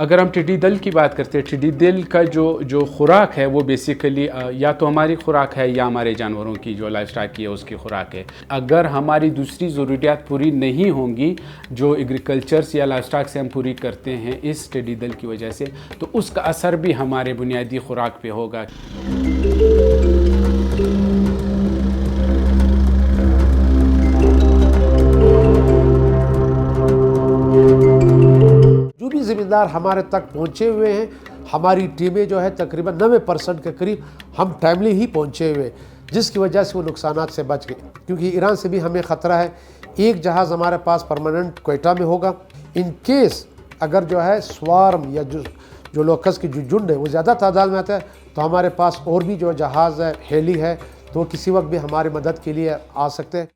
अगर हम टिड्डी दल की बात करते हैं, टिड्डी दल का जो खुराक है वो बेसिकली या तो हमारी खुराक है या हमारे जानवरों की जो लाइफ स्टॉक की है उसकी खुराक है। अगर हमारी दूसरी ज़रूरियात पूरी नहीं होंगी जो एग्रीकल्चर्स या लाइफ स्टॉक से हम पूरी करते हैं इस टिड्डी दल की वजह से, तो उसका असर भी हमारे बुनियादी खुराक पे होगा। ज़िम्मेदार हमारे तक पहुंचे हुए हैं। हमारी टीमें जो है तकरीबन 90% के करीब हम टाइमली ही पहुंचे हुए, जिसकी वजह से वो नुकसानात से बच गए। क्योंकि ईरान से भी हमें ख़तरा है। एक जहाज़ हमारे पास परमानेंट क्वेटा में होगा। इन केस अगर जो है स्वार्म या जो लोकस की जो झुंड है वो ज़्यादा तादाद में आता है, तो हमारे पास और भी जो जहाज़ है, हेली है, तो किसी वक्त भी हमारी मदद के लिए आ सकते हैं।